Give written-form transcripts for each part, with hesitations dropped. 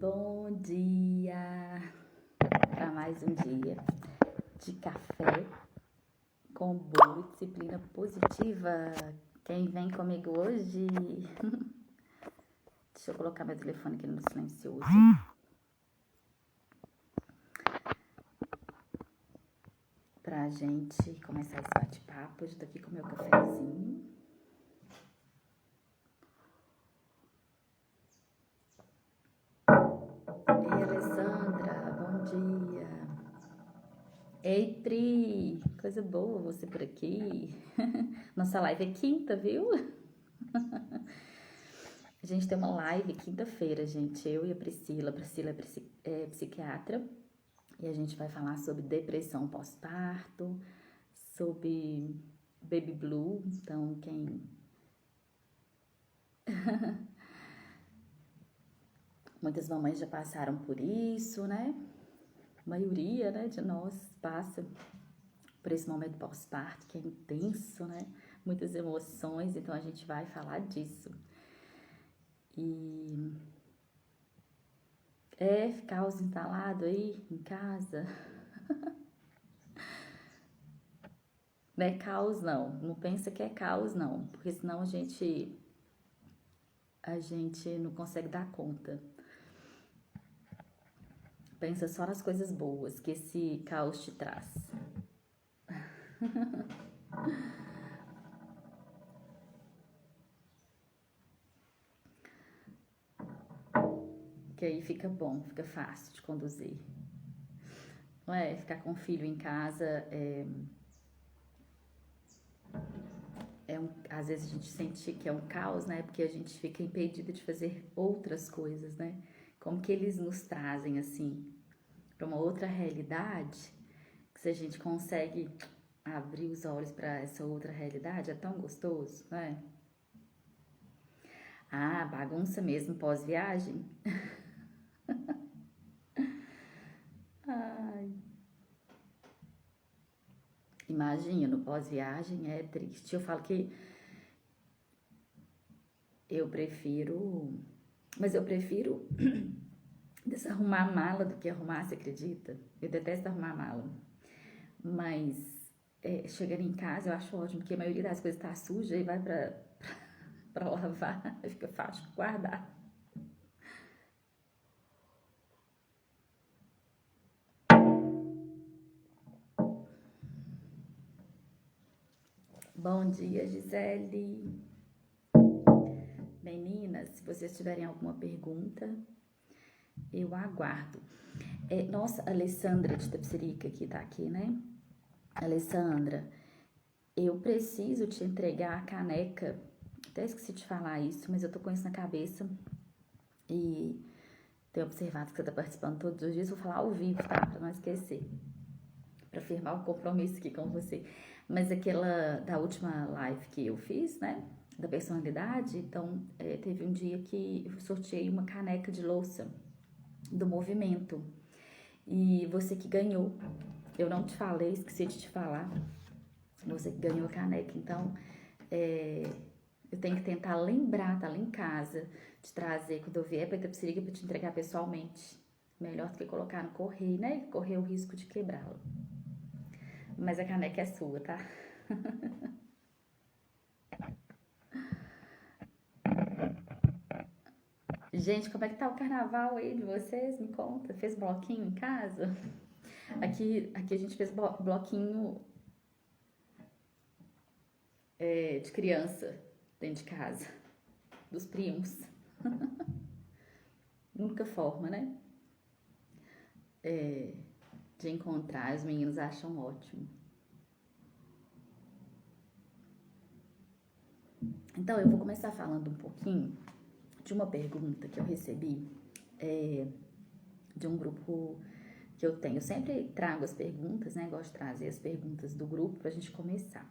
Bom dia para mais um dia de café com bolo e disciplina positiva. Quem vem comigo hoje? Deixa eu colocar meu telefone aqui no silencioso. Pra gente começar esse bate-papo. Hoje eu tô aqui com meu cafezinho. Ei, Alessandra, bom dia. Ei, Pri, coisa boa você por aqui. Nossa live é quinta, viu? A gente tem uma live quinta-feira, gente. Eu e a Priscila. A Priscila é psiquiatra. E a gente vai falar sobre depressão pós-parto, sobre baby blue. Então, muitas mamães já passaram por isso, né? A maioria, né, de nós passa por esse momento pós-parto, que é intenso, né? Muitas emoções, então a gente vai falar disso. E caos instalado aí em casa. Não é caos, não. Não pensa que é caos, não. Porque senão a gente não consegue dar conta. Pensa só nas coisas boas que esse caos te traz. Que aí fica bom, fica fácil de conduzir. Não é? Ficar com o filho em casa às vezes a gente sente que é um caos, né? Porque a gente fica impedida de fazer outras coisas, né? Como que eles nos trazem, assim, para uma outra realidade, que se a gente consegue abrir os olhos para essa outra realidade, é tão gostoso, né? Ah, bagunça mesmo pós-viagem? Ai, imagino, pós-viagem é triste. Eu falo que mas eu prefiro desarrumar a mala do que arrumar, você acredita? Eu detesto arrumar a mala. Mas chegando em casa eu acho ótimo, porque a maioria das coisas tá suja e vai pra lavar, fica fácil de guardar. Bom dia, Gisele. Meninas, se vocês tiverem alguma pergunta, eu aguardo. Nossa, a Alessandra de Tapsirica que tá aqui, né? Alessandra, eu preciso te entregar a caneca. Até esqueci de falar isso, mas eu tô com isso na cabeça. E tenho observado que você tá participando todos os dias. Vou falar ao vivo, tá? Pra não esquecer. Pra firmar o compromisso aqui com você. Mas aquela da última live que eu fiz, né? Da personalidade. Então, teve um dia que eu sorteei uma caneca de louça do movimento. E você que ganhou. Eu não te falei, esqueci de te falar. Você que ganhou a caneca. Então, eu tenho que tentar lembrar, tá lá em casa, de trazer quando eu vier pra Itapecerica pra te entregar pessoalmente. Melhor do que colocar no correio, né? Correr o risco de quebrá-la. Mas a caneca é sua, tá? Gente, como é que tá o carnaval aí de vocês? Me conta. Fez bloquinho em casa? Aqui a gente fez bloquinho de criança dentro de casa. Dos primos. Nunca forma, né? De encontrar, os meninos acham ótimo. Então, eu vou começar falando um pouquinho de uma pergunta que eu recebi de um grupo que eu tenho. Eu sempre trago as perguntas, né? Gosto de trazer as perguntas do grupo pra gente começar.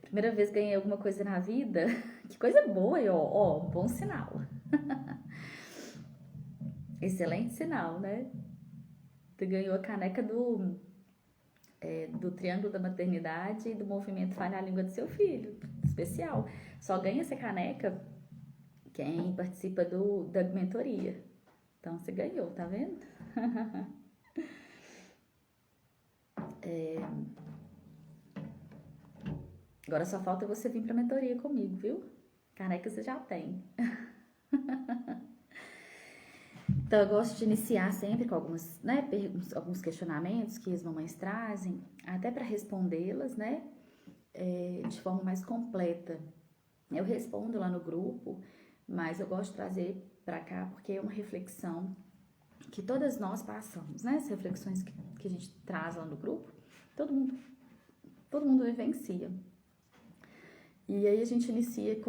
Primeira vez que ganhei alguma coisa na vida, que coisa boa, ó, bom sinal. Excelente sinal, né? Tu ganhou a caneca do Triângulo da Maternidade e do movimento Fale a Língua do Seu Filho. Especial. Só ganha essa caneca quem participa da mentoria. Então, você ganhou, tá vendo? Agora só falta você vir pra mentoria comigo, viu? Caneca você já tem. Então, eu gosto de iniciar sempre com algumas, né, alguns questionamentos que as mamães trazem, até para respondê-las, né, de forma mais completa. Eu respondo lá no grupo, mas eu gosto de trazer para cá porque é uma reflexão que todas nós passamos, né? As reflexões que a gente traz lá no grupo, todo mundo vivencia. E aí a gente inicia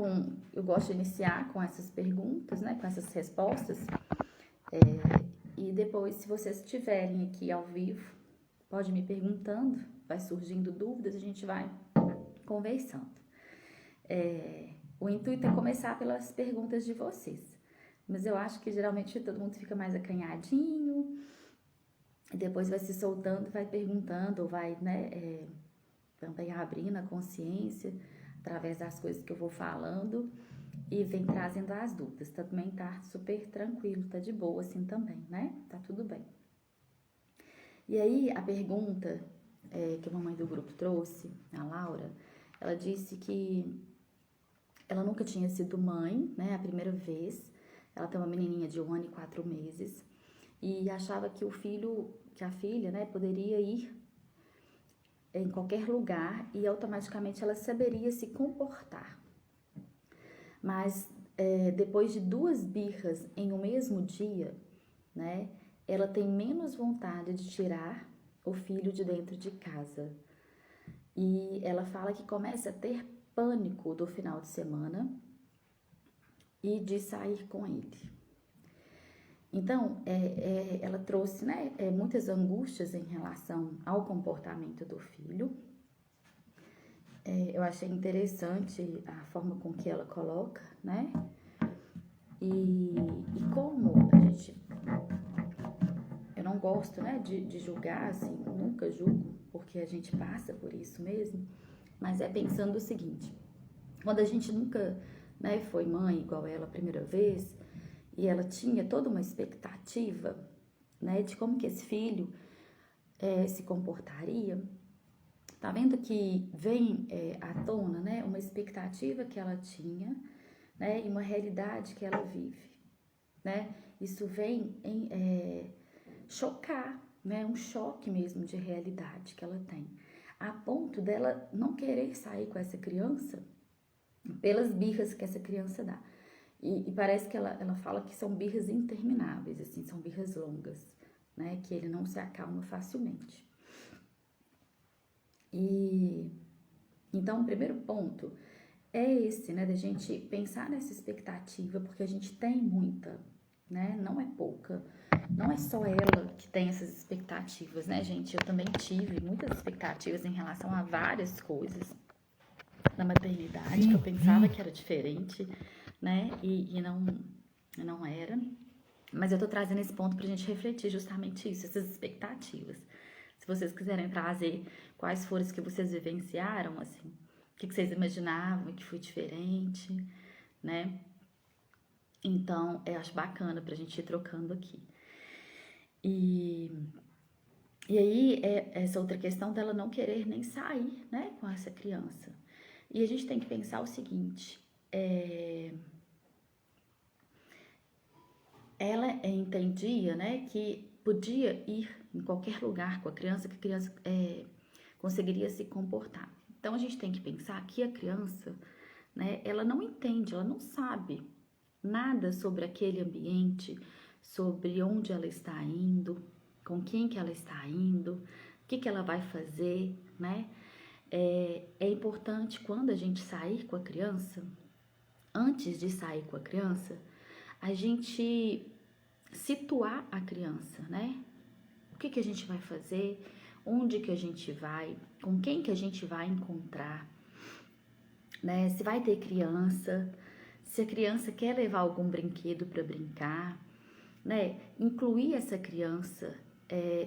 eu gosto de iniciar com essas perguntas, né? Com essas respostas. E depois, se vocês estiverem aqui ao vivo, pode me perguntando, vai surgindo dúvidas, a gente vai conversando. O intuito é começar pelas perguntas de vocês. Mas eu acho que geralmente todo mundo fica mais acanhadinho, e depois vai se soltando, vai perguntando, ou vai, né, também abrindo a consciência através das coisas que eu vou falando e vem trazendo as dúvidas. Também tá super tranquilo, tá de boa assim também, né? Tá tudo bem. E aí, a pergunta que a mamãe do grupo trouxe, a Laura, ela disse que ela nunca tinha sido mãe, né? A primeira vez. Ela tem uma menininha de 1 ano e 4 meses e achava que a filha, né, poderia ir em qualquer lugar e automaticamente ela saberia se comportar. Mas depois de 2 birras em um mesmo dia, né, ela tem menos vontade de tirar o filho de dentro de casa. E ela fala que começa a ter pânico do final de semana e de sair com ele. Então, ela trouxe, né, muitas angústias em relação ao comportamento do filho. Eu achei interessante a forma com que ela coloca, né? E como a gente... Eu não gosto, né, de julgar, assim, nunca julgo, porque a gente passa por isso mesmo. Mas é pensando o seguinte, quando a gente nunca, né, foi mãe igual ela a primeira vez, e ela tinha toda uma expectativa, né, de como que esse filho se comportaria, tá vendo que vem à tona, né, uma expectativa que ela tinha, né, e uma realidade que ela vive, né? Isso vem chocar, né, um choque mesmo de realidade que ela tem, a ponto dela não querer sair com essa criança pelas birras que essa criança dá. E parece que ela fala que são birras intermináveis, assim, são birras longas, né? Que ele não se acalma facilmente. E então, o primeiro ponto é esse, né? Da gente pensar nessa expectativa, porque a gente tem muita, né? Não é pouca. Não é só ela que tem essas expectativas, né, gente? Eu também tive muitas expectativas em relação a várias coisas na maternidade, que eu pensava que era diferente, né? E não era. Mas eu tô trazendo esse ponto pra gente refletir justamente isso, essas expectativas. Se vocês quiserem trazer quais foram as que vocês vivenciaram, assim, o que vocês imaginavam que foi diferente, né? Então, eu acho bacana pra gente ir trocando aqui. E aí, essa outra questão dela não querer nem sair, né, com essa criança. E a gente tem que pensar o seguinte, ela entendia, né, que podia ir em qualquer lugar com a criança, que a criança conseguiria se comportar. Então, a gente tem que pensar que a criança, né, ela não entende, ela não sabe nada sobre aquele ambiente, sobre onde ela está indo, com quem que ela está indo, o que ela vai fazer, né? É importante quando a gente sair com a criança, antes de sair com a criança, a gente situar a criança, né? O que a gente vai fazer, onde que a gente vai, com quem que a gente vai encontrar, né? Se vai ter criança, se a criança quer levar algum brinquedo para brincar, né? Incluir essa criança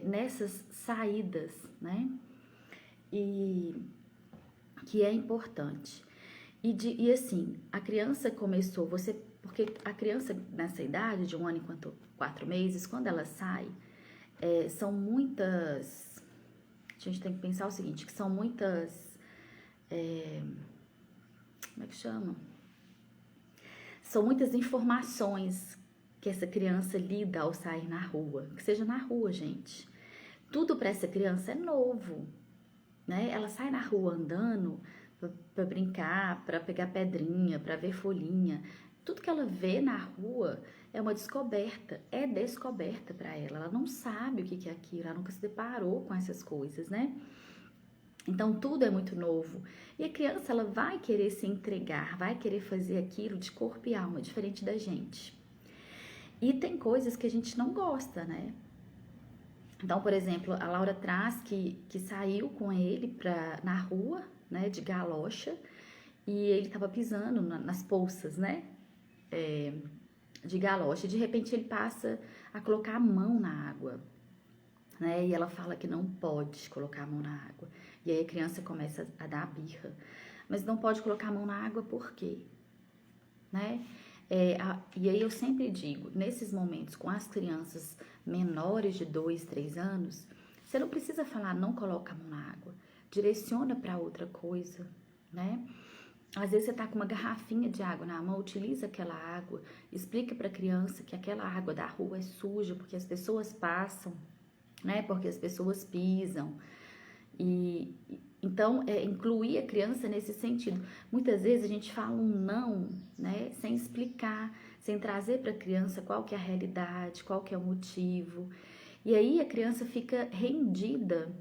nessas saídas, né? E que é importante. E assim, a criança começou, porque a criança nessa idade, de 1 ano enquanto 4 meses, quando ela sai, são muitas, a gente tem que pensar o seguinte, que são muitas, como é que chama? São muitas informações que essa criança lida ao sair na rua, que seja na rua, gente. Tudo para essa criança é novo, né? Ela sai na rua andando para brincar, para pegar pedrinha, para ver folhinha. Tudo que ela vê na rua é uma descoberta, é descoberta para ela. Ela não sabe o que é aquilo, ela nunca se deparou com essas coisas, né? Então tudo é muito novo. E a criança, ela vai querer se entregar, vai querer fazer aquilo de corpo e alma, diferente da gente. E tem coisas que a gente não gosta, né? Então, por exemplo, a Laura traz que saiu com ele na rua, né, de galocha, e ele tava pisando nas poças, né, de galocha. E de repente ele passa a colocar a mão na água, né, e ela fala que não pode colocar a mão na água. E aí a criança começa a dar birra. Mas não pode colocar a mão na água por quê? Né? E aí eu sempre digo, nesses momentos com as crianças menores de 2, 3 anos, você não precisa falar, não coloca a mão na água, direciona para outra coisa, né? Às vezes você tá com uma garrafinha de água na mão, utiliza aquela água, explica para a criança que aquela água da rua é suja, porque as pessoas passam, né? Porque as pessoas pisam. Então, incluir a criança nesse sentido. Muitas vezes a gente fala um não, né, sem explicar, sem trazer para a criança qual que é a realidade, qual que é o motivo. E aí a criança fica rendida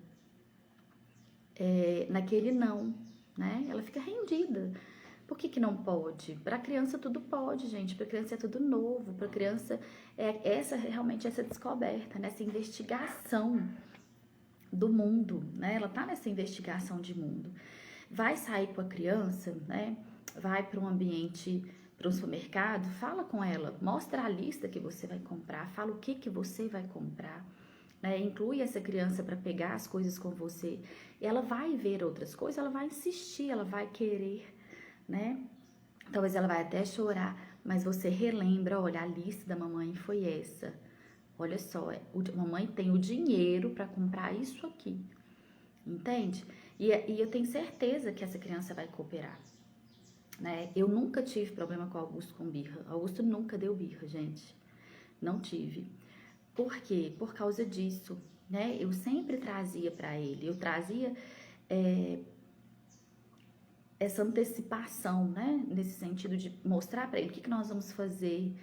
naquele não, né? Ela fica rendida. Por que não pode? Para a criança tudo pode, gente. Para a criança é tudo novo. Para a criança realmente essa descoberta, nessa investigação do mundo, né? Ela tá nessa investigação de mundo. Vai sair com a criança, né? Vai para um ambiente, para um supermercado, fala com ela, mostra a lista que você vai comprar, fala o que você vai comprar, né? Inclui essa criança para pegar as coisas com você. E ela vai ver outras coisas, ela vai insistir, ela vai querer, né? Talvez ela vai até chorar, mas você relembra, olha, a lista da mamãe foi essa. Olha só, mamãe tem o dinheiro para comprar isso aqui, entende? E eu tenho certeza que essa criança vai cooperar, né? Eu nunca tive problema com o Augusto com birra. Augusto nunca deu birra, gente. Não tive. Por quê? Por causa disso, né? Eu sempre trazia para ele, eu trazia essa antecipação, né? Nesse sentido de mostrar para ele o que nós vamos fazer,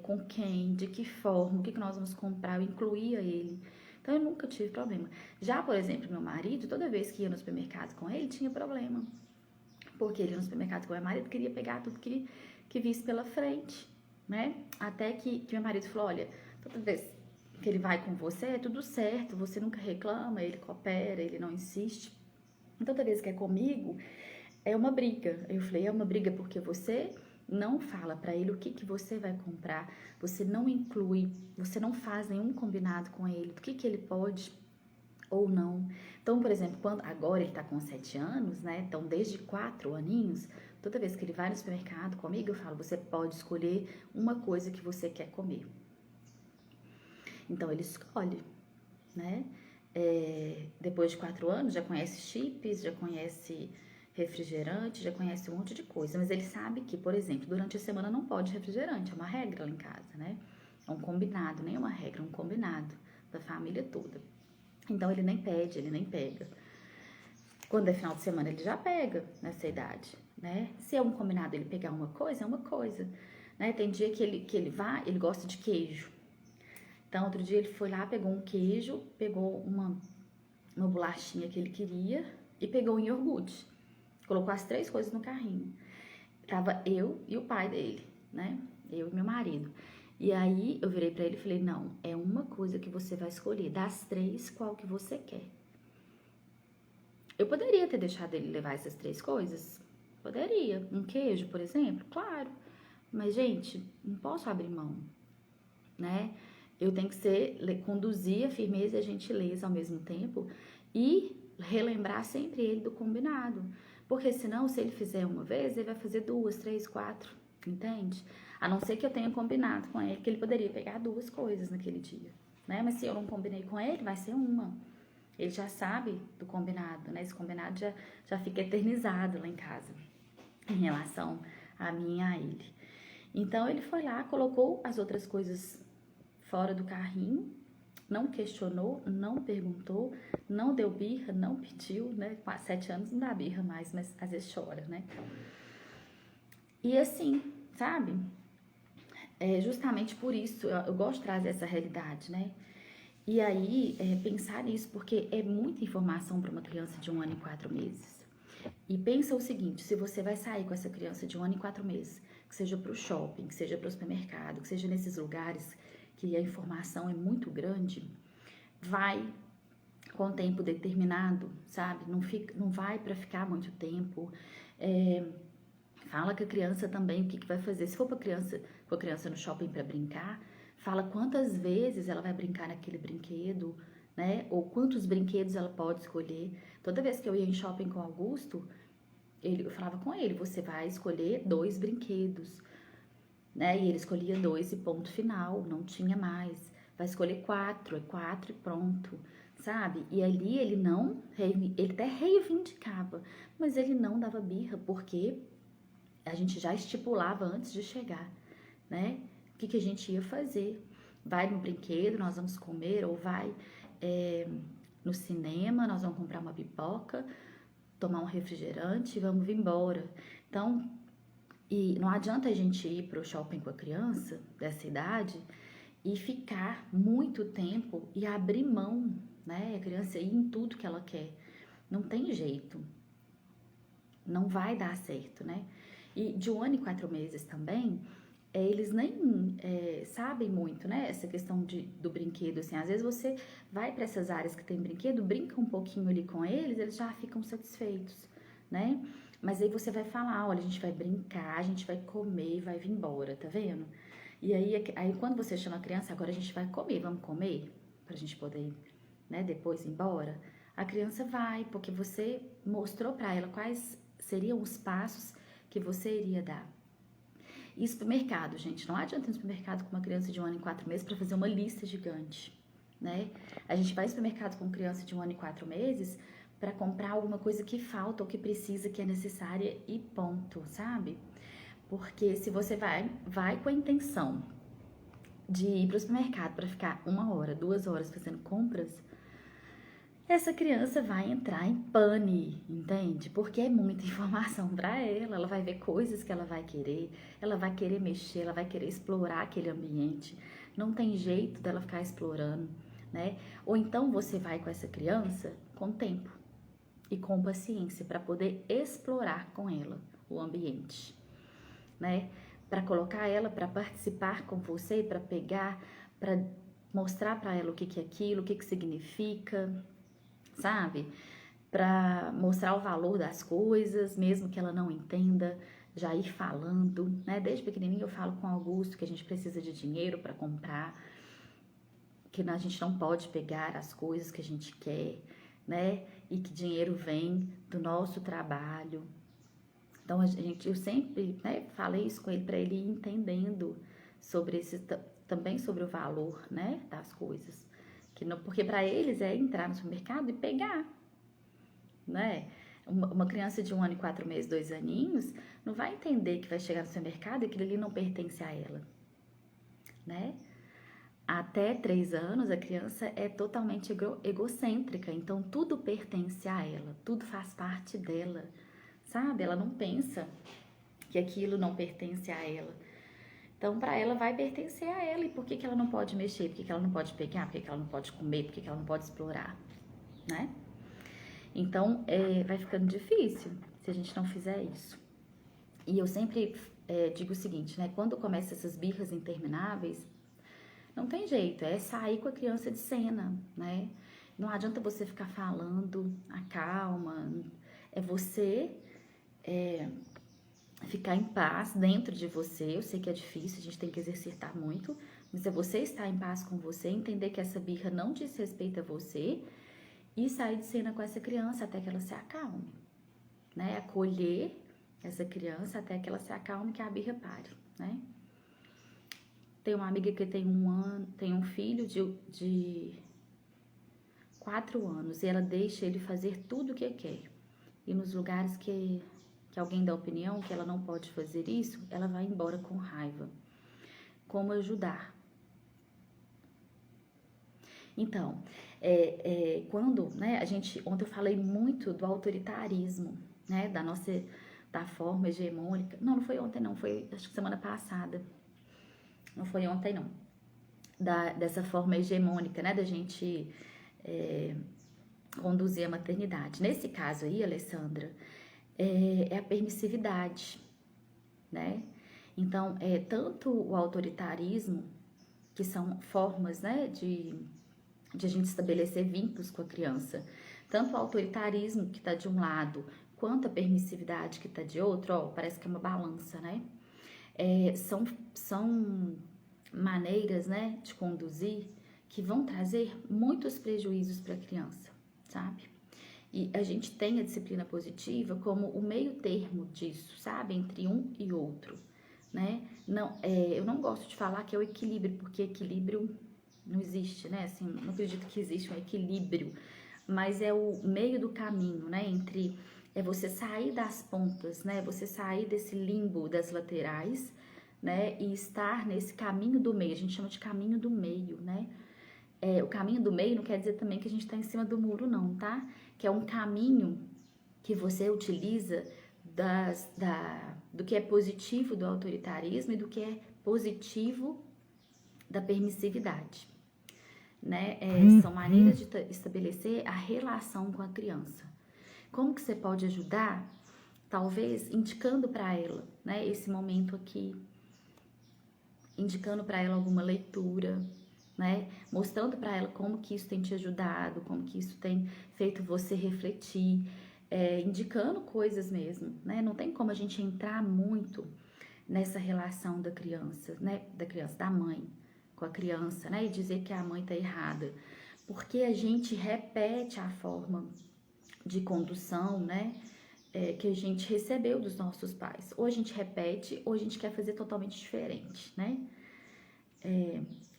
com quem, de que forma, o que nós vamos comprar, eu incluía ele. Então eu nunca tive problema. Já, por exemplo, meu marido, toda vez que ia no supermercado com ele, tinha problema. Porque ele ia no supermercado com meu marido, queria pegar tudo que visse pela frente, né? Até que meu marido falou, olha, toda vez que ele vai com você, é tudo certo, você nunca reclama, ele coopera, ele não insiste. Toda vez que é comigo, é uma briga. Eu falei, é uma briga porque você não fala para ele o que você vai comprar, você não inclui, você não faz nenhum combinado com ele, do que ele pode ou não. Então, por exemplo, agora ele tá com 7 anos, né? Então, desde 4 aninhos, toda vez que ele vai no supermercado comigo, eu falo, você pode escolher uma coisa que você quer comer. Então, ele escolhe, né? Depois de 4 anos, já conhece chips, já conhece refrigerante, já conhece um monte de coisa, mas ele sabe que, por exemplo, durante a semana não pode refrigerante, é uma regra lá em casa, né? É um combinado, nem uma regra, é um combinado da família toda. Então ele nem pede, ele nem pega. Quando é final de semana ele já pega nessa idade, né? Se é um combinado ele pegar uma coisa, é uma coisa, né? Tem dia que ele gosta de queijo. Então outro dia ele foi lá, pegou um queijo, pegou uma bolachinha que ele queria e pegou um iogurte. Colocou as 3 coisas no carrinho. Tava eu e o pai dele, né? Eu e meu marido. E aí eu virei pra ele e falei, não, é uma coisa que você vai escolher. Das 3, qual que você quer? Eu poderia ter deixado ele levar essas 3 coisas? Poderia. Um queijo, por exemplo? Claro. Mas, gente, não posso abrir mão, né? Eu tenho que conduzir a firmeza e a gentileza ao mesmo tempo e relembrar sempre ele do combinado. Porque senão, se ele fizer uma vez, ele vai fazer 2, 3, 4, entende? A não ser que eu tenha combinado com ele que ele poderia pegar 2 coisas naquele dia, né? Mas se eu não combinei com ele, vai ser uma. Ele já sabe do combinado, né? Esse combinado já fica eternizado lá em casa, em relação a mim e a ele. Então, ele foi lá, colocou as outras coisas fora do carrinho, não questionou, não perguntou, não deu birra, não pediu, né? Com 7 anos não dá birra mais, mas às vezes chora, né? E assim, sabe? É justamente por isso, eu gosto de trazer essa realidade, né? E aí, pensar nisso, porque é muita informação para uma criança de 1 ano e 4 meses. E pensa o seguinte, se você vai sair com essa criança de 1 ano e 4 meses, que seja para o shopping, que seja para o supermercado, que seja nesses lugares que a informação é muito grande, vai com tempo determinado, sabe? Não vai para ficar muito tempo. Fala com a criança também o que vai fazer. Se for com a criança no shopping para brincar, fala quantas vezes ela vai brincar naquele brinquedo, né? Ou quantos brinquedos ela pode escolher. Toda vez que eu ia em shopping com o Augusto, eu falava com ele, você vai escolher 2 brinquedos, né? E ele escolhia 2 e ponto final, não tinha mais. Vai escolher 4, é 4 e pronto, sabe? E ali ele até reivindicava, mas ele não dava birra, porque a gente já estipulava antes de chegar, né? O que a gente ia fazer. Vai no brinquedo, nós vamos comer, ou vai no cinema, nós vamos comprar uma pipoca, tomar um refrigerante e vamos vir embora. Então, e não adianta a gente ir para o shopping com a criança dessa idade e ficar muito tempo e abrir mão, né? A criança ir em tudo que ela quer. Não tem jeito. Não vai dar certo, né? E de 1 ano e 4 meses também, eles nem sabem muito, né? Essa questão do brinquedo, assim. Às vezes você vai para essas áreas que tem brinquedo, brinca um pouquinho ali com eles já ficam satisfeitos, né? Mas aí você vai falar, olha, a gente vai brincar, a gente vai comer e vai vir embora, tá vendo? E aí quando você chama a criança, agora a gente vai comer, vamos comer? Pra gente poder, né, depois ir embora. A criança vai, porque você mostrou para ela quais seriam os passos que você iria dar. E supermercado, gente, não adianta ir no supermercado com uma criança de 1 ano e 4 meses para fazer uma lista gigante, né? A gente vai no supermercado com criança de 1 ano e 4 meses para comprar alguma coisa que falta ou que precisa, que é necessária e ponto, sabe? Porque se você vai com a intenção de ir para o supermercado para ficar 1 hora, 2 horas fazendo compras, essa criança vai entrar em pane, entende? Porque é muita informação para ela. Ela vai ver coisas que ela vai querer mexer, ela vai querer explorar aquele ambiente. Não tem jeito dela ficar explorando, né? Ou então você vai com essa criança com tempo e com paciência para poder explorar com ela o ambiente, né? Para colocar ela para participar com você, para pegar, para mostrar para ela o que é aquilo, o que significa, sabe? Para mostrar o valor das coisas, mesmo que ela não entenda, já ir falando, né? Desde pequenininho eu falo com o Augusto que a gente precisa de dinheiro para comprar, que a gente não pode pegar as coisas que a gente quer, né? E que dinheiro vem do nosso trabalho. Então eu sempre, né, falei isso com ele para ele ir entendendo sobre também sobre o valor, né, das coisas. Porque para eles é entrar no supermercado e pegar, né? Uma criança de 1 ano e 4 meses, 2 aninhos, não vai entender que vai chegar no supermercado e aquilo ali não pertence a ela, né? Até 3 anos, a criança é totalmente egocêntrica, então tudo pertence a ela, tudo faz parte dela, sabe? Ela não pensa que aquilo não pertence a ela. Então, para ela, vai pertencer a ela. E por que ela não pode mexer? Por que ela não pode pegar? Por que ela não pode comer? Por que ela não pode explorar? Né? Então, vai ficando difícil se a gente não fizer isso. E eu sempre digo o seguinte, né? Quando começam essas birras intermináveis, não tem jeito, é sair com a criança de cena, né? Não adianta você ficar falando, acalma. É você ficar em paz dentro de você. Eu sei que é difícil, a gente tem que exercitar muito, mas é você estar em paz com você, entender que essa birra não diz respeito a você e sair de cena com essa criança até que ela se acalme, né? Acolher essa criança até que ela se acalme, que a birra pare, né? Tem uma amiga que tem tem um filho de 4 anos e ela deixa ele fazer tudo o que quer. E nos lugares que alguém dá opinião que ela não pode fazer isso, ela vai embora com raiva. Como ajudar? Então, quando, né, ontem eu falei muito do autoritarismo, né, da forma hegemônica. Não foi ontem não, foi acho que semana passada. Não foi ontem não. Dessa forma hegemônica, né, da gente conduzir a maternidade. Nesse caso aí, Alessandra, é a permissividade, né? Então, tanto o autoritarismo, que são formas, né, de a gente estabelecer vínculos com a criança, tanto o autoritarismo que está de um lado, quanto a permissividade que está de outro, ó, parece que é uma balança, né? São maneiras, né, de conduzir que vão trazer muitos prejuízos para a criança, sabe? E a gente tem a disciplina positiva como o meio termo disso, sabe? Entre um e outro, né? Não, eu não gosto de falar que é o equilíbrio, porque equilíbrio não existe, né? Assim, não acredito que existe um equilíbrio, mas é o meio do caminho, né? Entre você sair das pontas, né? Você sair desse limbo das laterais, né? E estar nesse caminho do meio. A gente chama de caminho do meio, né? O caminho do meio não quer dizer também que a gente está em cima do muro, não, tá? Que é um caminho que você utiliza do que é positivo do autoritarismo e do que é positivo da permissividade, né? São maneiras de estabelecer a relação com a criança. Como que você pode ajudar? Talvez indicando para ela, né? Esse momento aqui, indicando para ela alguma leitura, né? Mostrando para ela como que isso tem te ajudado, como que isso tem feito você refletir, indicando coisas mesmo, né? Não tem como a gente entrar muito nessa relação da criança, né? Da mãe com a criança, né? E dizer que a mãe tá errada, porque a gente repete a forma de condução, né? Que a gente recebeu dos nossos pais. Ou a gente repete, ou a gente quer fazer totalmente diferente, né?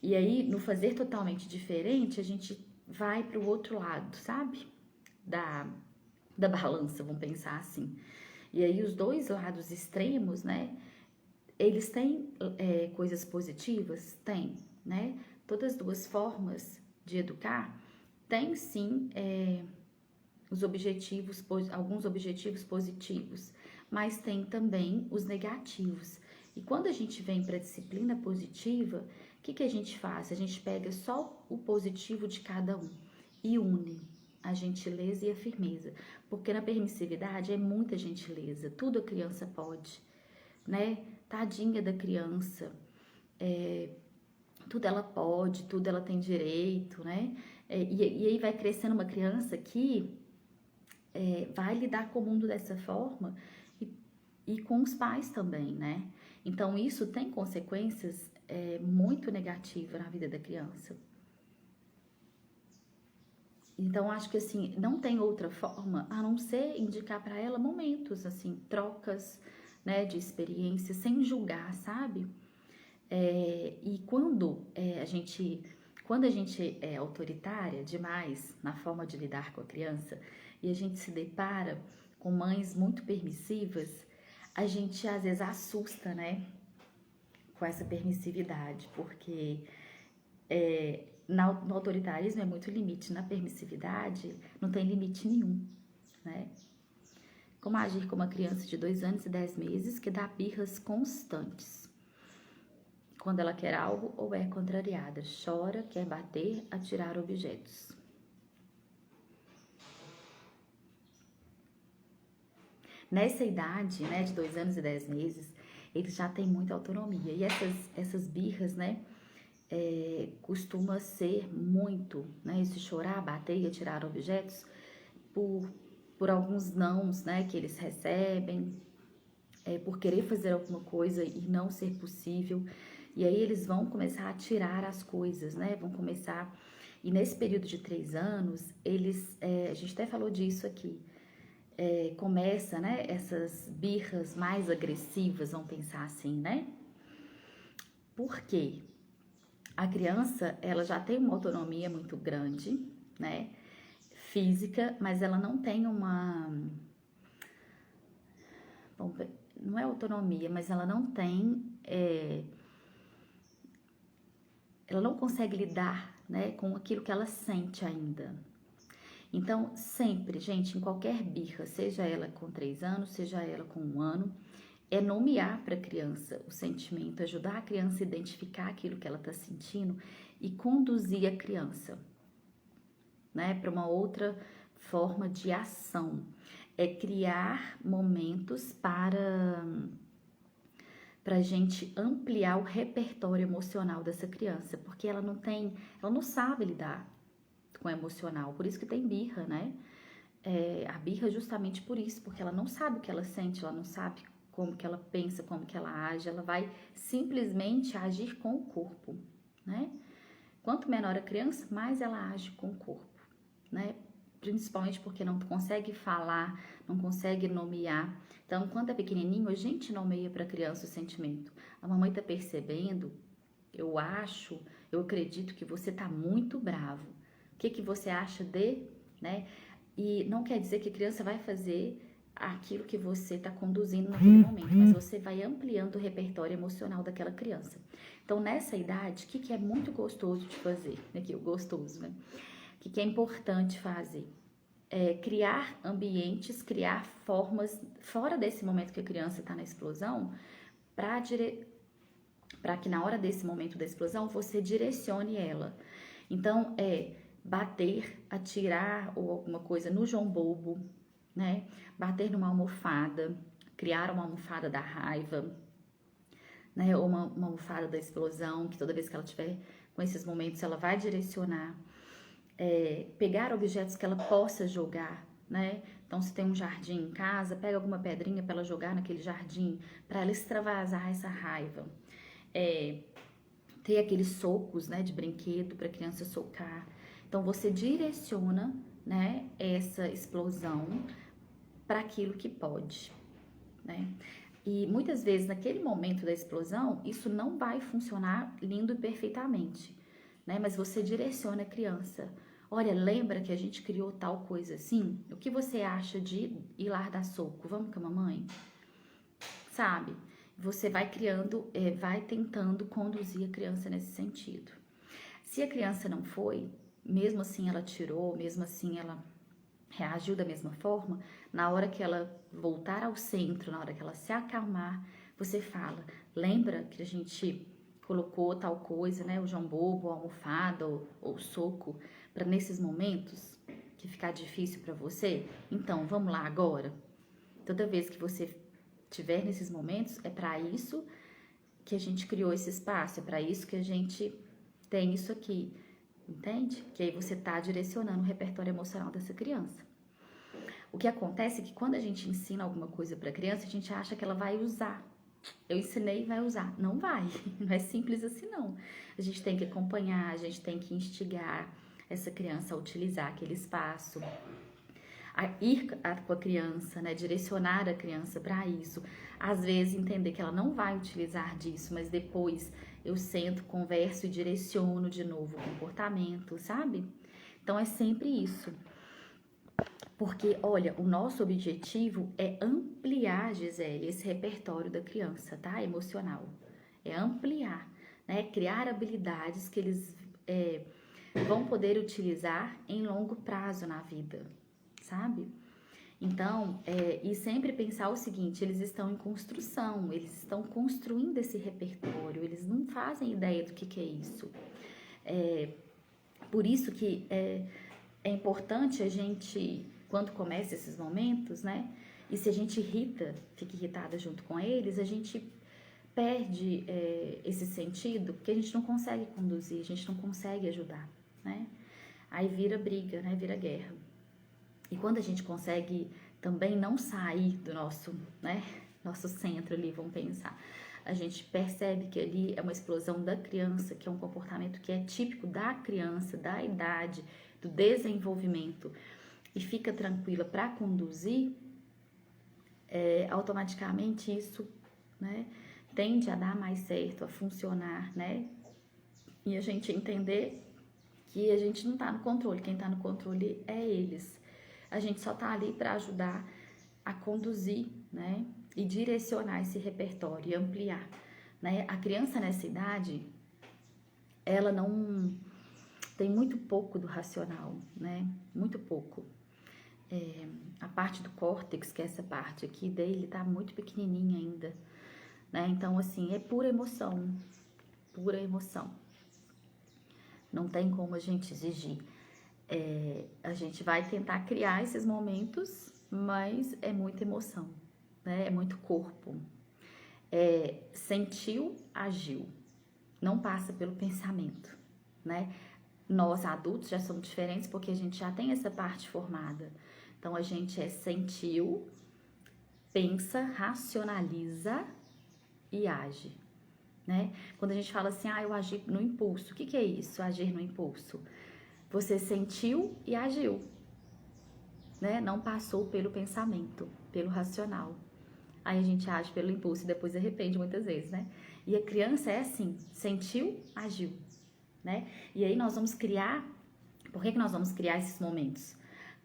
E aí, no fazer totalmente diferente, a gente vai para o outro lado, sabe? Da balança, vamos pensar assim. E aí, os dois lados extremos, né? Eles têm coisas positivas? Tem, né? Todas as duas formas de educar têm, sim, alguns objetivos positivos, mas tem também os negativos. E quando a gente vem para a disciplina positiva, o que a gente faz? A gente pega só o positivo de cada um e une a gentileza e a firmeza. Porque na permissividade é muita gentileza, tudo a criança pode, né? Tadinha da criança, tudo ela pode, tudo ela tem direito, né? E aí vai crescendo uma criança que vai lidar com o mundo dessa forma e com os pais também, né? Então, isso tem consequências muito negativas na vida da criança. Então, acho que, assim, não tem outra forma a não ser indicar para ela momentos, assim, trocas, né, de experiências, sem julgar, sabe? E quando a gente é autoritária demais na forma de lidar com a criança e a gente se depara com mães muito permissivas, a gente às vezes assusta, né, com essa permissividade, porque no autoritarismo é muito limite, na permissividade não tem limite nenhum, né? Como agir com uma criança de 2 anos e 10 meses que dá birras constantes? Quando ela quer algo ou é contrariada, chora, quer bater, atirar objetos. Nessa idade, né, de 2 anos e 10 meses, eles já têm muita autonomia. E essas birras, né, costuma ser muito, né, esse chorar, bater e atirar objetos por alguns nãos, né, que eles recebem, por querer fazer alguma coisa e não ser possível. E aí eles vão começar a tirar as coisas, né? Vão começar... E nesse período de 3 anos, a gente até falou disso aqui, começa, né, essas birras mais agressivas, vamos pensar assim, né? Por quê? A criança, ela já tem uma autonomia muito grande, né, física, mas ela não tem uma, não é autonomia, mas ela não tem, ela não consegue lidar, né, com aquilo que ela sente ainda. Então, sempre, gente, em qualquer birra, seja ela com 3 anos, seja ela com 1 ano, é nomear para a criança o sentimento, ajudar a criança a identificar aquilo que ela está sentindo e conduzir a criança, né, para uma outra forma de ação. É criar momentos para a gente ampliar o repertório emocional dessa criança, porque ela não sabe lidar com o emocional, por isso que tem birra, né? A birra é justamente por isso, porque ela não sabe o que ela sente, ela não sabe como que ela pensa, como que ela age, ela vai simplesmente agir com o corpo, né? Quanto menor a criança, mais ela age com o corpo, né? Principalmente porque não consegue falar, não consegue nomear. Então, quando é pequenininho, a gente nomeia para a criança o sentimento. A mamãe tá percebendo, eu acredito que você tá muito bravo. O que você acha de, né? E não quer dizer que a criança vai fazer aquilo que você está conduzindo naquele momento, mas você vai ampliando o repertório emocional daquela criança. Então, nessa idade, o que é muito gostoso de fazer? Aqui, o gostoso, né? O que é importante fazer? Criar ambientes, criar formas, fora desse momento que a criança está na explosão, para que na hora desse momento da explosão, você direcione ela. Então, bater, atirar ou alguma coisa no João Bobo, né? Bater numa almofada, criar uma almofada da raiva, né? Ou uma almofada da explosão, que toda vez que ela tiver com esses momentos, ela vai direcionar. Pegar objetos que ela possa jogar, né? Então, se tem um jardim em casa, pega alguma pedrinha para ela jogar naquele jardim, para ela extravasar essa raiva. Ter aqueles socos, né, de brinquedo para a criança socar. Então, você direciona, né, essa explosão para aquilo que pode, né? E muitas vezes, naquele momento da explosão, isso não vai funcionar lindo e perfeitamente, né? Mas você direciona a criança. Olha, lembra que a gente criou tal coisa assim? O que você acha de ir lá dar soco? Vamos com a mamãe? Sabe? Você vai criando, vai tentando conduzir a criança nesse sentido. Se a criança não foi, mesmo assim ela tirou, mesmo assim ela reagiu da mesma forma, na hora que ela voltar ao centro, na hora que ela se acalmar, você fala, lembra que a gente colocou tal coisa, né, o João Bobo, a almofada ou o soco, para nesses momentos que ficar difícil para você? Então, vamos lá agora? Toda vez que você tiver nesses momentos, é para isso que a gente criou esse espaço, é para isso que a gente tem isso aqui, entende? Que aí você tá direcionando o repertório emocional dessa criança. O que acontece é que quando a gente ensina alguma coisa para a criança, a gente acha que ela vai usar. Eu ensinei e vai usar. Não vai, não é simples assim não. A gente tem que acompanhar, a gente tem que instigar essa criança a utilizar aquele espaço, a ir com a criança, né, direcionar a criança para isso. Às vezes entender que ela não vai utilizar disso, mas depois eu sento, converso e direciono de novo o comportamento, sabe? Então é sempre isso. Porque, olha, o nosso objetivo é ampliar, Gisele, esse repertório da criança, tá? Emocional. É ampliar, né? Criar habilidades que eles vão poder utilizar em longo prazo na vida, sabe? Então, e sempre pensar o seguinte, eles estão em construção, eles estão construindo esse repertório, eles não fazem ideia do que é isso. Por isso que é importante a gente, quando começa esses momentos, né? E se a gente fica irritada junto com eles, a gente perde esse sentido, porque a gente não consegue conduzir, a gente não consegue ajudar, né? Aí vira briga, né? Vira guerra. E quando a gente consegue também não sair do nosso, né, nosso centro ali, vamos pensar, a gente percebe que ali é uma explosão da criança, que é um comportamento que é típico da criança, da idade, do desenvolvimento, e fica tranquila para conduzir, automaticamente isso, né, tende a dar mais certo, a funcionar, né? E a gente entender que a gente não tá no controle, quem tá no controle é eles. A gente só tá ali para ajudar a conduzir, né, e direcionar esse repertório e ampliar, né? A criança nessa idade, ela não tem muito pouco do racional, né? Muito pouco. A parte do córtex, que é essa parte aqui dele, tá muito pequenininha ainda, né? Então, assim, é pura emoção, pura emoção. Não tem como a gente exigir. A gente vai tentar criar esses momentos, mas é muita emoção, né? É muito corpo. Sentiu, agiu. Não passa pelo pensamento, né? Nós adultos já somos diferentes porque a gente já tem essa parte formada. Então a gente sentiu, pensa, racionaliza e age, né? Quando a gente fala assim, eu agi no impulso, o que é isso, agir no impulso? Você sentiu e agiu, né? Não passou pelo pensamento, pelo racional. Aí a gente age pelo impulso e depois arrepende muitas vezes, né? E a criança é assim, sentiu, agiu, né? E aí nós vamos criar, por que nós vamos criar esses momentos?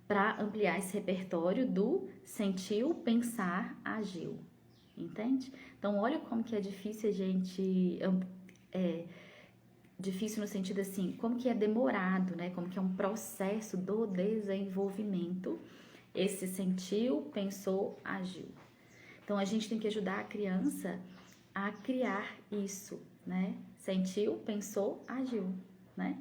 Para ampliar esse repertório do sentiu, pensar, agiu, entende? Então olha como que é difícil a gente, difícil no sentido assim, como que é demorado, né? Como que é um processo do desenvolvimento, esse sentiu, pensou, agiu. Então a gente tem que ajudar a criança a criar isso, né? Sentiu, pensou, agiu, né?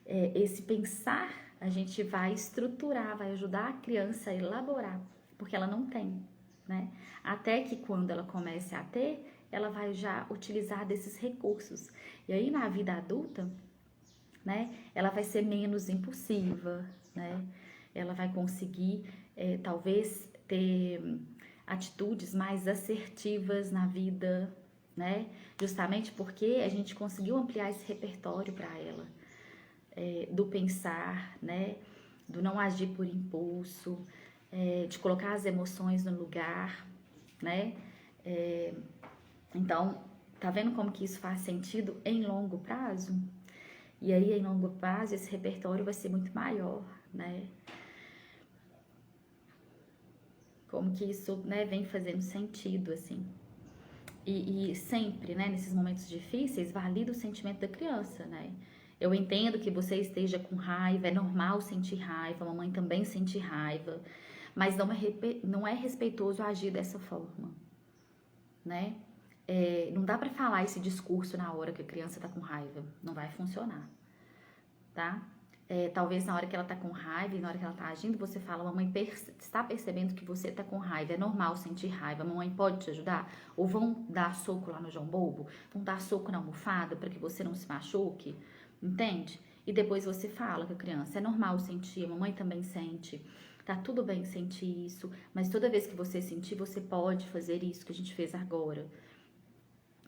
Esse pensar a gente vai estruturar, vai ajudar a criança a elaborar, porque ela não tem, né? Até que quando ela comece a ter, ela vai já utilizar desses recursos. E aí na vida adulta, né? Ela vai ser menos impulsiva, né? Ela vai conseguir, talvez, ter atitudes mais assertivas na vida, né? Justamente porque a gente conseguiu ampliar esse repertório para ela, do pensar, né? Do não agir por impulso, de colocar as emoções no lugar, né? Então, tá vendo como que isso faz sentido em longo prazo? E aí, em longo prazo, esse repertório vai ser muito maior, né? Como que isso, né, vem fazendo sentido, assim. E sempre, né, nesses momentos difíceis, valida o sentimento da criança, né? Eu entendo que você esteja com raiva, é normal sentir raiva, a mamãe também sente raiva, mas não é respeitoso agir dessa forma, né? Não dá pra falar esse discurso na hora que a criança tá com raiva, não vai funcionar, tá? Talvez na hora que ela tá com raiva e na hora que ela tá agindo, você fala, mamãe está percebendo que você tá com raiva, é normal sentir raiva, mamãe pode te ajudar? Ou vão dar soco lá no João Bobo? Vão dar soco na almofada para que você não se machuque? Entende? E depois você fala com a criança, é normal sentir, a mamãe também sente, tá tudo bem sentir isso, mas toda vez que você sentir, você pode fazer isso que a gente fez agora,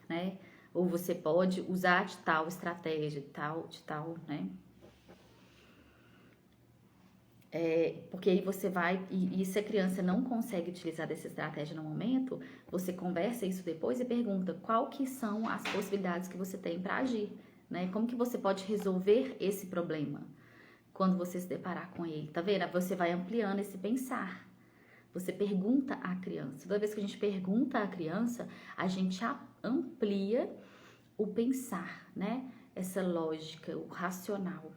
né? Ou você pode usar de tal estratégia, de tal, né? Porque aí você vai, e se a criança não consegue utilizar dessa estratégia no momento, você conversa isso depois e pergunta qual que são as possibilidades que você tem para agir, né? Como que você pode resolver esse problema quando você se deparar com ele, tá vendo? Você vai ampliando esse pensar. Você pergunta à criança. Toda vez que a gente pergunta à criança, a gente amplia o pensar, né? Essa lógica, o racional.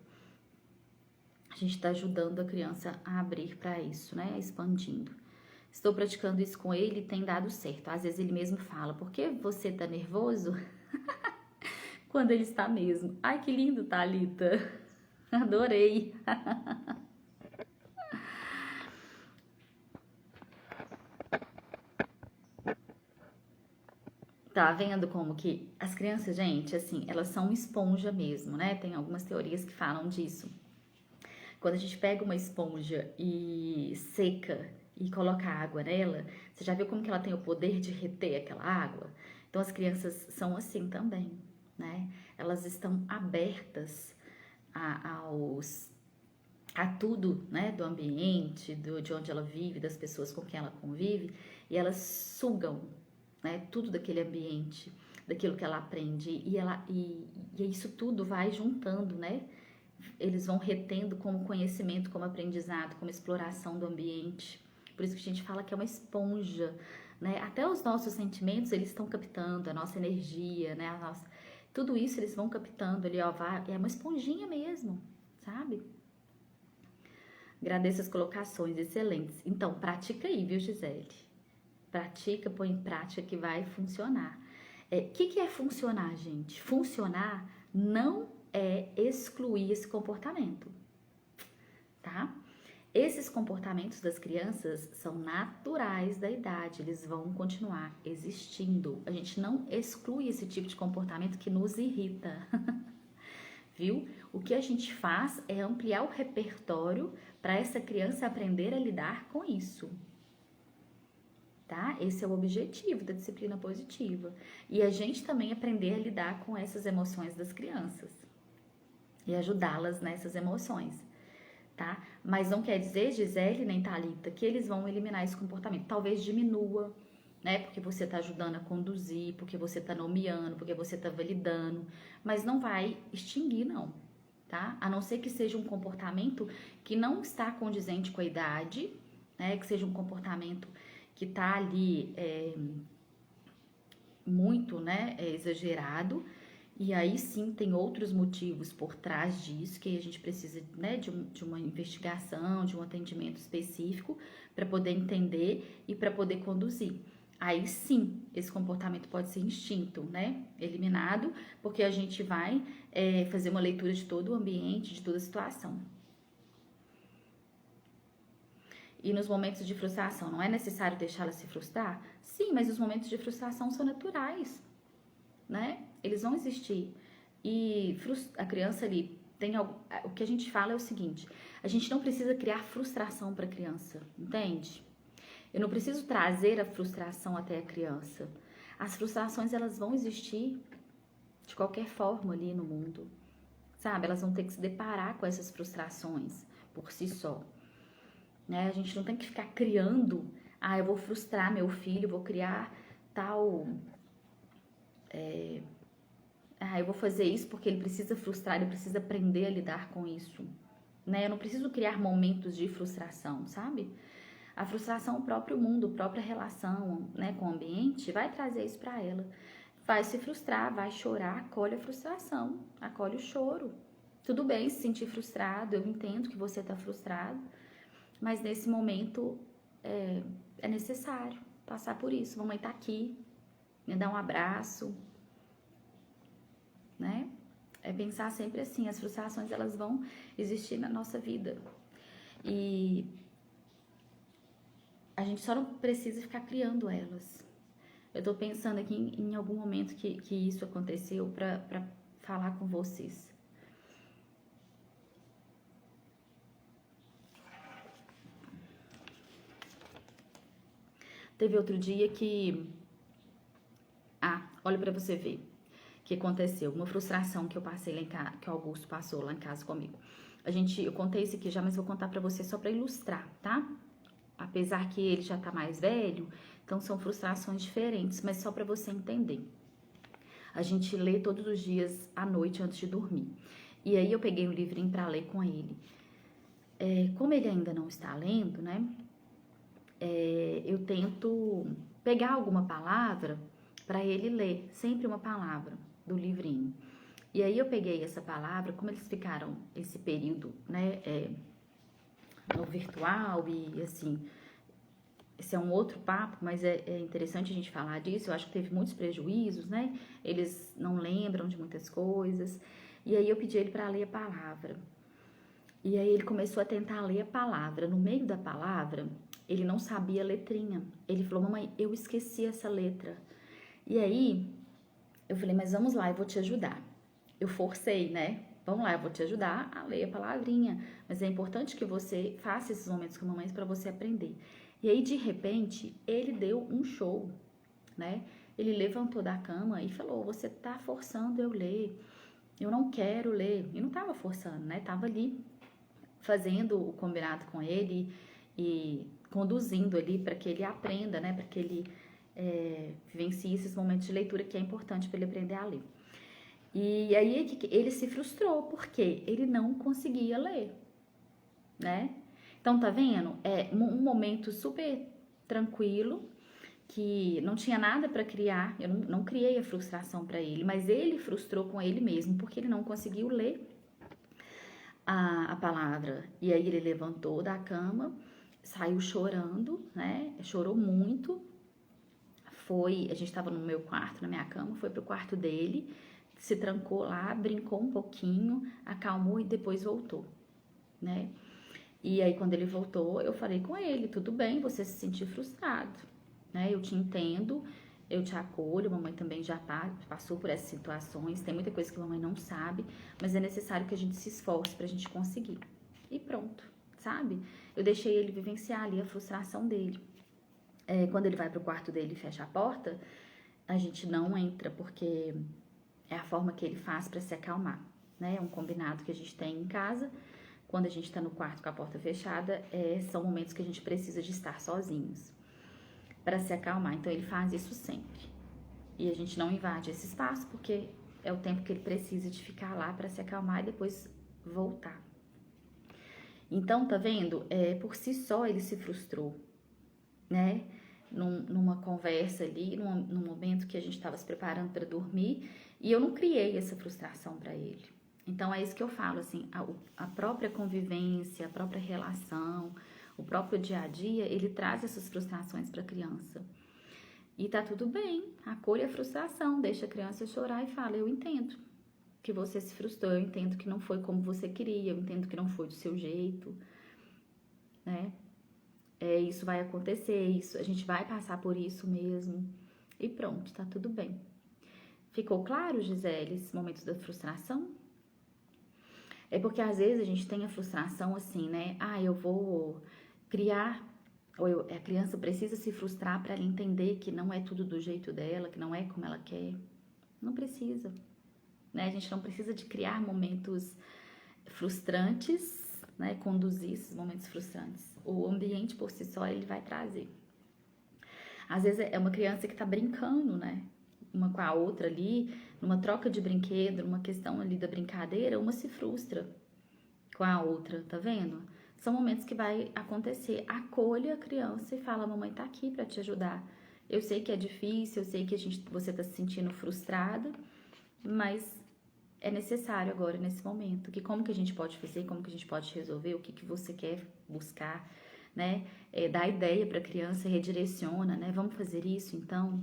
A gente está ajudando a criança a abrir para isso, né? Expandindo. Estou praticando isso com ele e tem dado certo. Às vezes ele mesmo fala, por que você tá nervoso? Quando ele está mesmo. Ai, que lindo, Thalita. Adorei. Tá vendo como que as crianças, gente, assim, elas são esponja mesmo, né? Tem algumas teorias que falam disso. Quando a gente pega uma esponja e seca e coloca água nela, você já viu como que ela tem o poder de reter aquela água? Então as crianças são assim também, né? Elas estão abertas a tudo, né? Do ambiente, de onde ela vive, das pessoas com quem ela convive, e elas sugam, né, tudo daquele ambiente, daquilo que ela aprende, e isso tudo vai juntando, né? Eles vão retendo como conhecimento, como aprendizado, como exploração do ambiente. Por isso que a gente fala que é uma esponja, né? Até os nossos sentimentos, eles estão captando a nossa energia, né? Tudo isso eles vão captando ali, ó, é uma esponjinha mesmo, sabe? Agradeço as colocações, excelentes. Então, pratica aí, viu, Gisele? Pratica, põe em prática que vai funcionar. Que é funcionar, gente? Funcionar não é excluir esse comportamento, tá? Esses comportamentos das crianças são naturais da idade, eles vão continuar existindo. A gente não exclui esse tipo de comportamento que nos irrita, viu? O que a gente faz é ampliar o repertório para essa criança aprender a lidar com isso. Tá? Esse é o objetivo da disciplina positiva. E a gente também aprender a lidar com essas emoções das crianças e ajudá-las nessas emoções, tá? Mas não quer dizer, Gisele nem Thalita, que eles vão eliminar esse comportamento. Talvez diminua, né? Porque você tá ajudando a conduzir, porque você tá nomeando, porque você tá validando, mas não vai extinguir, não, tá? A não ser que seja um comportamento que não está condizente com a idade, né? Que seja um comportamento que tá ali muito, né, exagerado, e aí sim tem outros motivos por trás disso, que a gente precisa, né, de uma investigação, de um atendimento específico para poder entender e para poder conduzir. Aí sim, esse comportamento pode ser extinto, né, eliminado, porque a gente vai fazer uma leitura de todo o ambiente, de toda a situação. E nos momentos de frustração, não é necessário deixá-la se frustrar? Sim, mas os momentos de frustração são naturais, né? Eles vão existir. E a criança ali tem algo. O que a gente fala é o seguinte: a gente não precisa criar frustração para a criança, entende? Eu não preciso trazer a frustração até a criança. As frustrações, elas vão existir de qualquer forma ali no mundo, sabe? Elas vão ter que se deparar com essas frustrações por si só. Né? A gente não tem que ficar criando, eu vou frustrar meu filho, vou criar tal, eu vou fazer isso porque ele precisa frustrar, ele precisa aprender a lidar com isso, né? Eu não preciso criar momentos de frustração, sabe? A frustração, o próprio mundo, a própria relação, né, com o ambiente vai trazer isso para ela. Vai se frustrar, vai chorar, acolhe a frustração, acolhe o choro. Tudo bem se sentir frustrado, eu entendo que você está frustrado, mas nesse momento é necessário passar por isso. Mamãe tá aqui, me dá um abraço, né? É pensar sempre assim, as frustrações elas vão existir na nossa vida. E a gente só não precisa ficar criando elas. Eu tô pensando aqui em algum momento que isso aconteceu pra falar com vocês. Teve outro dia que... olha pra você ver o que aconteceu. Uma frustração que eu passei lá em casa, que o Augusto passou lá em casa comigo. Eu contei isso aqui já, mas vou contar pra você só pra ilustrar, tá? Apesar que ele já tá mais velho, então são frustrações diferentes, mas só pra você entender. A gente lê todos os dias à noite antes de dormir. E aí eu peguei um livrinho pra ler com ele. Como ele ainda não está lendo, né? Eu tento pegar alguma palavra para ele ler, sempre uma palavra do livrinho. E aí eu peguei essa palavra, como eles ficaram esse período, né, no virtual e assim, esse é um outro papo, mas é interessante a gente falar disso. Eu acho que teve muitos prejuízos, né? Eles não lembram de muitas coisas. E aí eu pedi ele para ler a palavra. E aí ele começou a tentar ler a palavra. No meio da palavra, ele não sabia a letrinha. Ele falou: mamãe, eu esqueci essa letra. E aí eu falei: mas vamos lá, eu vou te ajudar. Eu forcei, né? Vamos lá, eu vou te ajudar a ler a palavrinha. Mas é importante que você faça esses momentos com a mamãe para você aprender. E aí, de repente, ele deu um show, né? Ele levantou da cama e falou: você tá forçando eu ler. Eu não quero ler. E não tava forçando, né? Tava ali fazendo o combinado com ele e conduzindo ali para que ele aprenda, né? Para que ele vivencie esses momentos de leitura que é importante para ele aprender a ler. E aí ele se frustrou, porque ele não conseguia ler, né? Então, tá vendo? É um momento super tranquilo, que não tinha nada para criar, eu não criei a frustração para ele, mas ele frustrou com ele mesmo, porque ele não conseguiu ler a palavra. E aí ele levantou da cama, saiu chorando, né? Chorou muito. A gente estava no meu quarto, na minha cama, foi pro quarto dele, se trancou lá, brincou um pouquinho, acalmou e depois voltou, né? E aí quando ele voltou, eu falei com ele, tudo bem, você se sentir frustrado, né? Eu te entendo, eu te acolho, mamãe também já passou por essas situações, tem muita coisa que a mamãe não sabe, mas é necessário que a gente se esforce pra gente conseguir. E pronto, sabe? Eu deixei ele vivenciar ali a frustração dele. Quando ele vai pro quarto dele e fecha a porta, a gente não entra, porque é a forma que ele faz para se acalmar, né? É um combinado que a gente tem em casa. Quando a gente tá no quarto com a porta fechada, são momentos que a gente precisa de estar sozinhos para se acalmar. Então ele faz isso sempre. E a gente não invade esse espaço, porque é o tempo que ele precisa de ficar lá para se acalmar e depois voltar. Então, tá vendo? Por si só ele se frustrou, né? Numa conversa ali, num momento que a gente estava se preparando para dormir, e eu não criei essa frustração para ele. Então é isso que eu falo, assim, a própria convivência, a própria relação, o próprio dia a dia, ele traz essas frustrações para a criança. E tá tudo bem, acolha a frustração, deixa a criança chorar e fala, eu entendo que você se frustrou, eu entendo que não foi como você queria, eu entendo que não foi do seu jeito, né? Isso vai acontecer, a gente vai passar por isso mesmo. E pronto, tá tudo bem. Ficou claro, Gisele, esse momento da frustração? É porque às vezes a gente tem a frustração assim, né? Eu vou criar, a criança precisa se frustrar para ela entender que não é tudo do jeito dela, que não é como ela quer. Não precisa, né? A gente não precisa de criar momentos frustrantes, né? Conduzir esses momentos frustrantes. O ambiente por si só ele vai trazer. Às vezes é uma criança que tá brincando, né? Uma com a outra ali, numa troca de brinquedo, numa questão ali da brincadeira, uma se frustra com a outra, tá vendo? São momentos que vai acontecer. Acolha a criança e fala, mamãe tá aqui para te ajudar. Eu sei que é difícil, eu sei que você tá se sentindo frustrado, mas é necessário agora, nesse momento, que como que a gente pode fazer, como que a gente pode resolver, o que você quer buscar, né? Dá ideia para a criança, redireciona, né? Vamos fazer isso, então,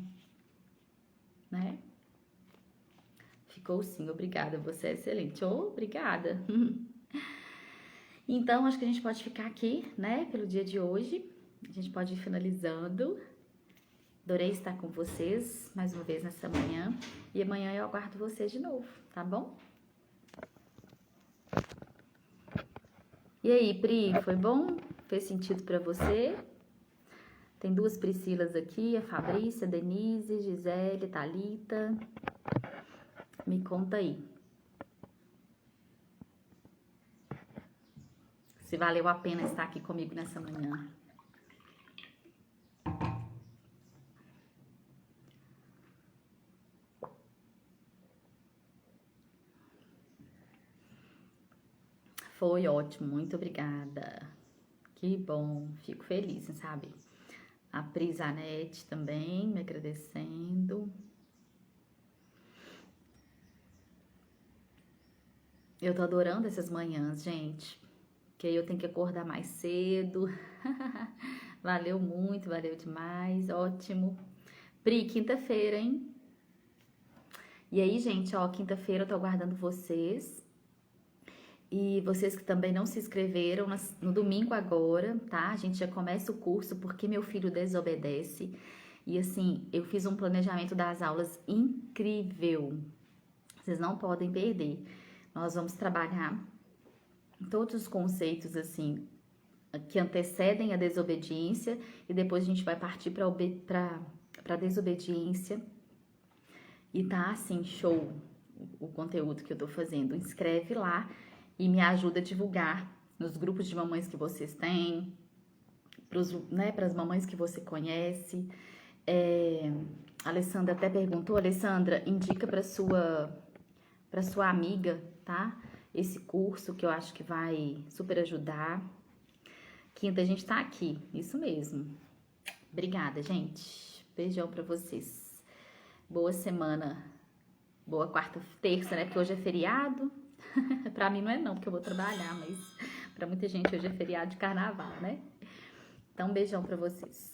né? Ficou sim, obrigada, você é excelente. Obrigada. Então, acho que a gente pode ficar aqui, né, pelo dia de hoje. A gente pode ir finalizando. Adorei estar com vocês mais uma vez nessa manhã. E amanhã eu aguardo vocês de novo, tá bom? E aí, Pri, foi bom? Fez sentido pra você? Tem duas Priscilas aqui, a Fabrícia, a Denise, Gisele, Thalita. Me conta aí. Se valeu a pena estar aqui comigo nessa manhã. Foi ótimo, muito obrigada. Que bom, fico feliz, sabe? A Prisanete também me agradecendo. Eu tô adorando essas manhãs, gente. Que aí eu tenho que acordar mais cedo. Valeu muito, valeu demais, ótimo. Pri, quinta-feira, hein? E aí, gente, ó, quinta-feira eu tô aguardando vocês. E vocês que também não se inscreveram, no domingo agora, tá? A gente já começa o curso Porque Meu Filho Desobedece. E assim, eu fiz um planejamento das aulas incrível. Vocês não podem perder. Nós vamos trabalhar todos os conceitos, assim, que antecedem a desobediência. E depois a gente vai partir para desobediência. E tá, assim, show o conteúdo que eu tô fazendo. Inscreve lá e me ajuda a divulgar nos grupos de mamães que vocês têm, pras mamães que você conhece. A Alessandra até perguntou, Alessandra, indica para sua amiga, tá? Esse curso que eu acho que vai super ajudar. Quinta, a gente tá aqui, isso mesmo. Obrigada, gente. Beijão pra vocês. Boa semana. Boa quarta, terça, né? Porque hoje é feriado. Pra mim não é não, porque eu vou trabalhar, mas pra muita gente hoje é feriado de carnaval, né? Então, beijão pra vocês.